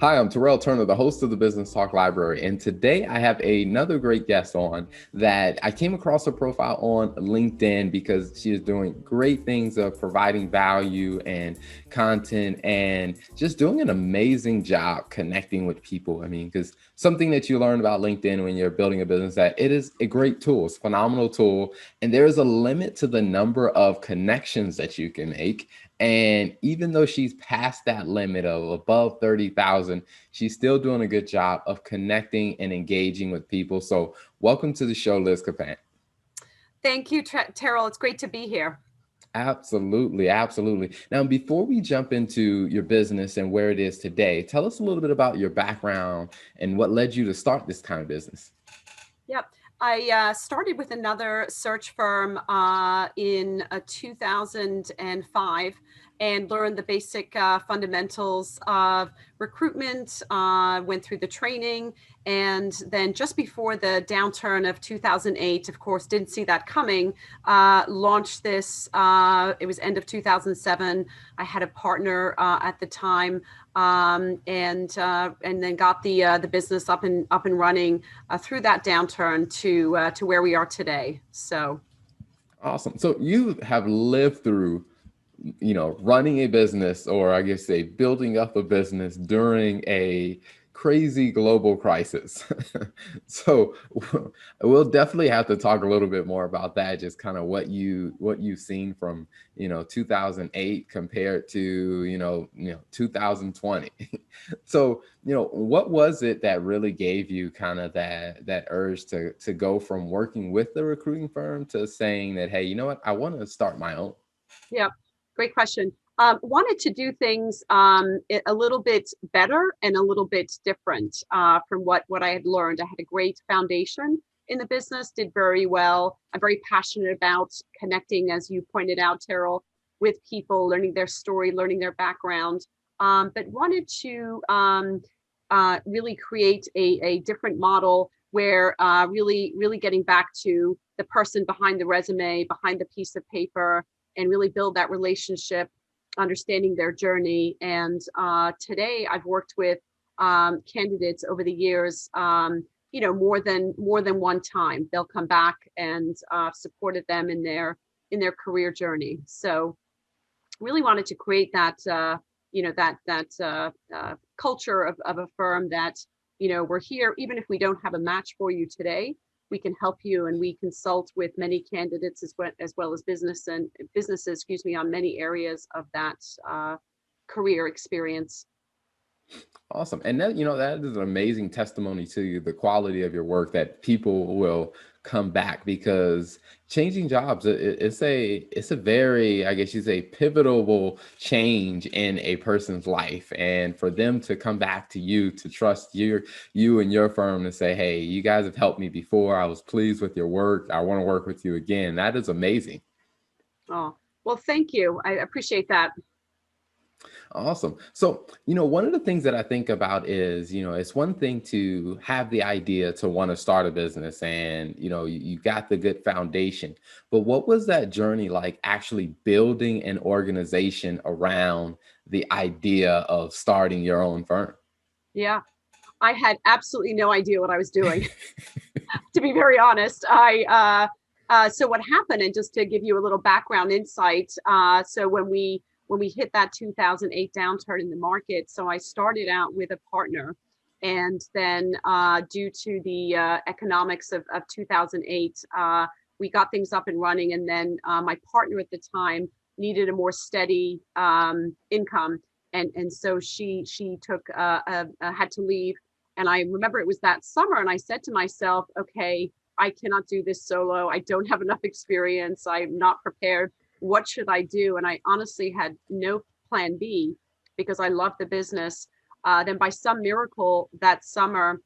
Hi, I'm Terrell Turner, the host of the Business Talk Library, and today I have another great guest on that I came across her profile on LinkedIn because she is doing great things of providing value and content and just doing an amazing job connecting with people. I mean, because something that you learn about LinkedIn when you're building a business that it is a great tool, it's a phenomenal tool, and there is a limit to the number of connections that you can make. And even though she's past that limit of above 30,000, she's still doing a good job of connecting and engaging with people. So, welcome to the show, Liz Capant. Thank you, Terrell. It's great to be here. Absolutely, absolutely. Now, before we jump into your business and where it is today, tell us a little bit about your background and what led you to start this kind of business. Yep. I started with another search firm in 2005 and learned the basic fundamentals of recruitment, went through the training, and then just before the downturn of 2008, of course, didn't see that coming, launched this. It was end of 2007. I had a partner at the time, and then got the business up and running through that downturn to where we are today. So Awesome. So, you have lived through running a business, or I guess say building up a business during a crazy global crisis. So we'll definitely have to talk a little bit more about that, just kind of what you've seen from 2008 compared to 2020. So what was it that really gave you kind of that urge to go from working with the recruiting firm to saying that, hey, you know what, I want to start my own. yeah, great question. Wanted to do things a little bit better and a little bit different from what I had learned. I had a great foundation in the business, did very well. I'm very passionate about connecting, as you pointed out, Terrell, with people, learning their story, learning their background, but wanted to really create a different model where really getting back to the person behind the resume, behind the piece of paper, and really build that relationship, understanding their journey. And today I've worked with candidates over the years, more than one time. They'll come back and supported them in their career journey. So really wanted to create that culture of a firm that we're here even if we don't have a match for you today. We can help you, and we consult with many candidates as well as businesses, excuse me, on many areas of that career experience. Awesome. And that is an amazing testimony to the quality of your work, that people will come back, because changing jobs, it's a very, I guess you say, pivotal change in a person's life. And for them to come back to you, to trust you and your firm, to say, hey, you guys have helped me before. I was pleased with your work. I want to work with you again. That is amazing. Oh, well, thank you. I appreciate that. Awesome. So, one of the things that I think about is, it's one thing to have the idea to want to start a business, and, you got the good foundation. But what was that journey like, actually building an organization around the idea of starting your own firm? Yeah, I had absolutely no idea what I was doing. To be very honest, so what happened, and just to give you a little background insight, so when we hit that 2008 downturn in the market, so I started out with a partner, and then due to the economics of 2008, we got things up and running, and then my partner at the time needed a more steady income, and so she took had to leave. And I remember it was that summer, and I said to myself, okay, I cannot do this solo. I don't have enough experience. I'm not prepared. What should I do? And I honestly had no plan B because I loved the business. Then, by some miracle, that summer,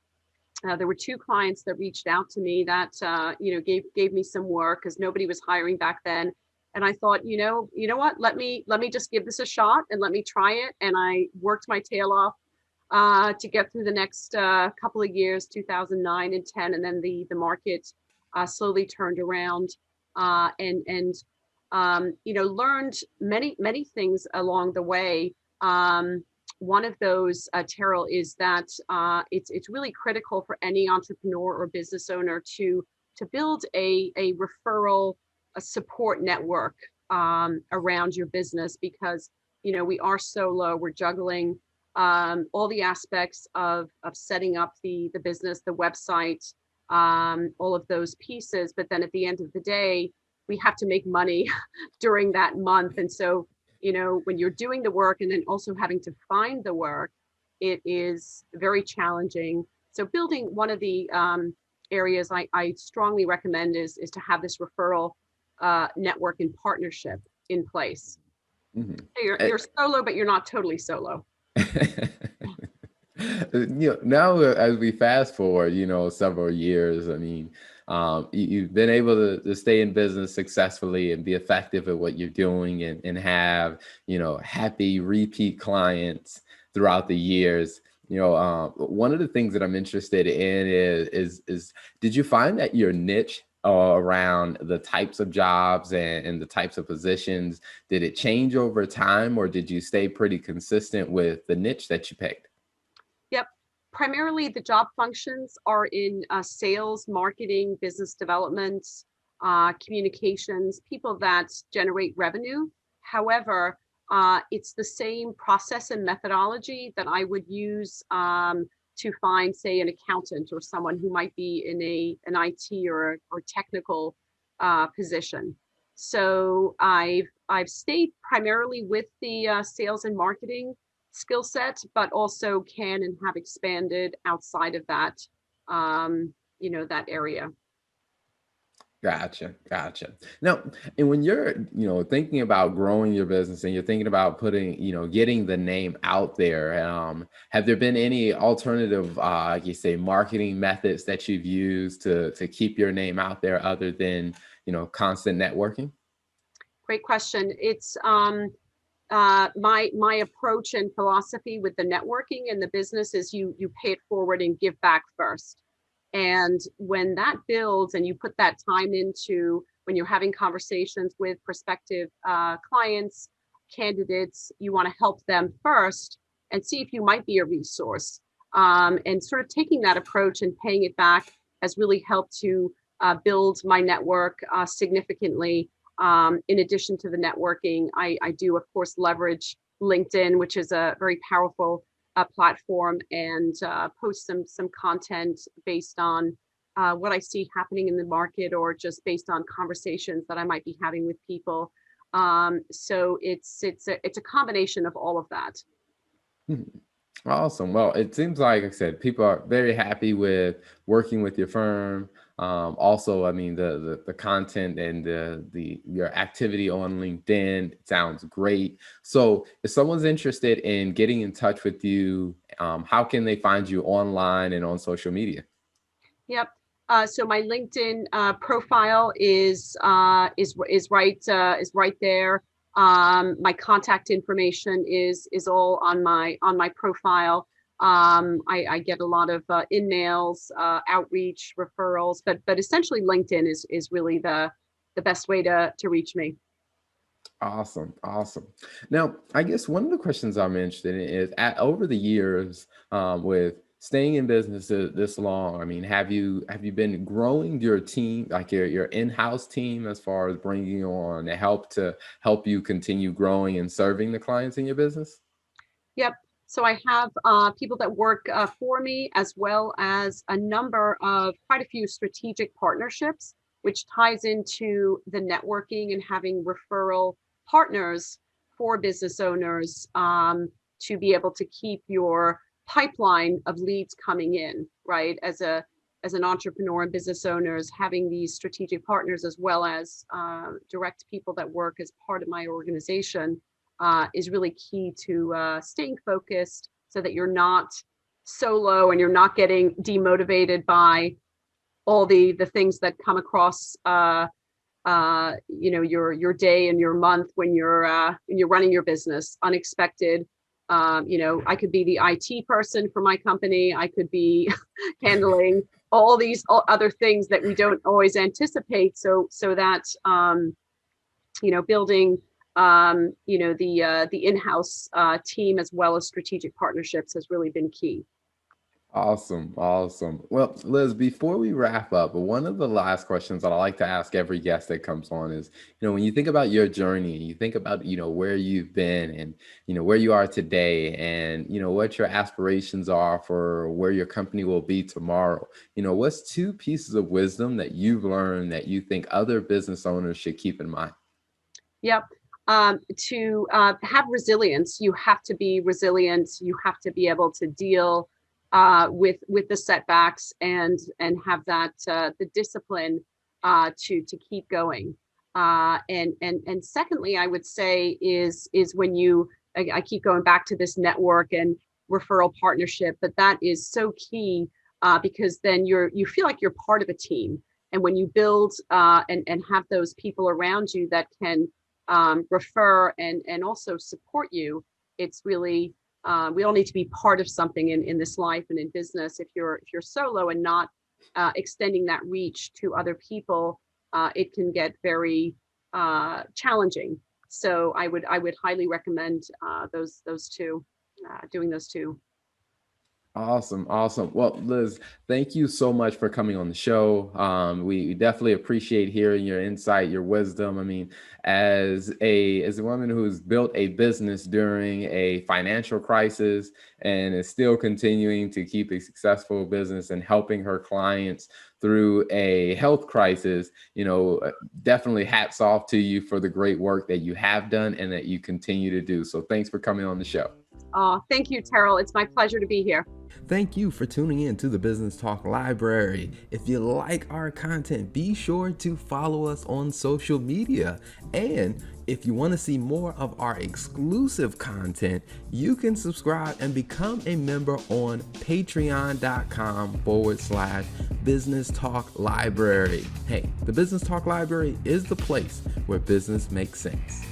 there were two clients that reached out to me that gave me some work because nobody was hiring back then. And I thought, what? Let me just give this a shot and let me try it. And I worked my tail off to get through the next couple of years, 2009 and 10, and then the market slowly turned around, and learned many things along the way. one of those, Terrell, is that it's really critical for any entrepreneur or business owner to build a referral, a support network around your business, because we are solo. We're juggling all the aspects of setting up the business, the website, all of those pieces. But then at the end of the day, we have to make money during that month. And so, when you're doing the work and then also having to find the work, it is very challenging. So building one of the areas I strongly recommend is to have this referral network and partnership in place. Mhm. You're solo, but you're not totally solo. Now as we fast forward, several years, I mean, you've been able to stay in business successfully and be effective at what you're doing, and have, happy repeat clients throughout the years. One of the things that I'm interested in is did you find that your niche around the types of jobs and the types of positions, did it change over time, or did you stay pretty consistent with the niche that you picked? Yep. Primarily, the job functions are in sales, marketing, business development, communications, people that generate revenue. However, it's the same process and methodology that I would use to find, say, an accountant or someone who might be in an IT or technical position. So I've stayed primarily with the sales and marketing skill set, but also can and have expanded outside of that, that area. Gotcha. Now, and when you're, thinking about growing your business and you're thinking about putting, getting the name out there, have there been any alternative, like you say, marketing methods that you've used to keep your name out there other than, constant networking? Great question. It's my approach and philosophy with the networking and the business is you pay it forward and give back first. And when that builds and you put that time into when you're having conversations with prospective clients, candidates, you want to help them first and see if you might be a resource. And sort of taking that approach and paying it back has really helped to build my network significantly. In addition to the networking, I do, of course, leverage LinkedIn, which is a very powerful platform, and post some content based on what I see happening in the market, or just based on conversations that I might be having with people. So it's a combination of all of that. Mhm. Awesome. Well, it seems like I said, people are very happy with working with your firm. Also, I mean, the content and the your activity on LinkedIn sounds great. So, if someone's interested in getting in touch with you, how can they find you online and on social media? Yep. So my LinkedIn profile is right there. My contact information is all on my profile. I get a lot of in-mails, outreach, referrals, but essentially LinkedIn is really the best way to reach me. Awesome. Now, I guess one of the questions I'm interested in is, over the years, with staying in business this long, I mean, have you been growing your team, like your in-house team, as far as bringing on to help you continue growing and serving the clients in your business? Yep. So I have people that work for me, as well as quite a few strategic partnerships, which ties into the networking and having referral partners for business owners, to be able to keep your pipeline of leads coming in, right? As an entrepreneur and business owners, having these strategic partners, as well as direct people that work as part of my organization, is really key to staying focused, so that you're not solo and you're not getting demotivated by all the things that come across your day and your month when you're running your business. Unexpected. I could be the IT person for my company. I could be handling all these other things that we don't always anticipate. So that building The in-house team as well as strategic partnerships has really been key. Awesome. Awesome. Well, Liz, before we wrap up, one of the last questions that I like to ask every guest that comes on is, when you think about your journey and you think about, where you've been and, where you are today and, what your aspirations are for where your company will be tomorrow, what's two pieces of wisdom that you've learned that you think other business owners should keep in mind? Yep. To have resilience, you have to be resilient. You have to be able to deal with the setbacks and have that the discipline to keep going. And secondly, I would say is when I keep going back to this network and referral partnership, but that is so key because then you feel like you're part of a team. And when you build and have those people around you that can refer and also support you, it's really we all need to be part of something in this life and in business. If you're solo and not extending that reach to other people, it can get very challenging. So I would highly recommend those two, doing those two. Awesome, awesome. Well, Liz, thank you so much for coming on the show. We definitely appreciate hearing your insight, your wisdom. I mean, as a woman who's built a business during a financial crisis and is still continuing to keep a successful business and helping her clients through a health crisis, definitely hats off to you for the great work that you have done and that you continue to do. So thanks for coming on the show. Thank you, Terrell. It's my pleasure to be here. Thank you for tuning in to the Business Talk Library. If you like our content, be sure to follow us on social media. And if you want to see more of our exclusive content, you can subscribe and become a member on patreon.com/Business Talk Library. Hey, the Business Talk Library is the place where business makes sense.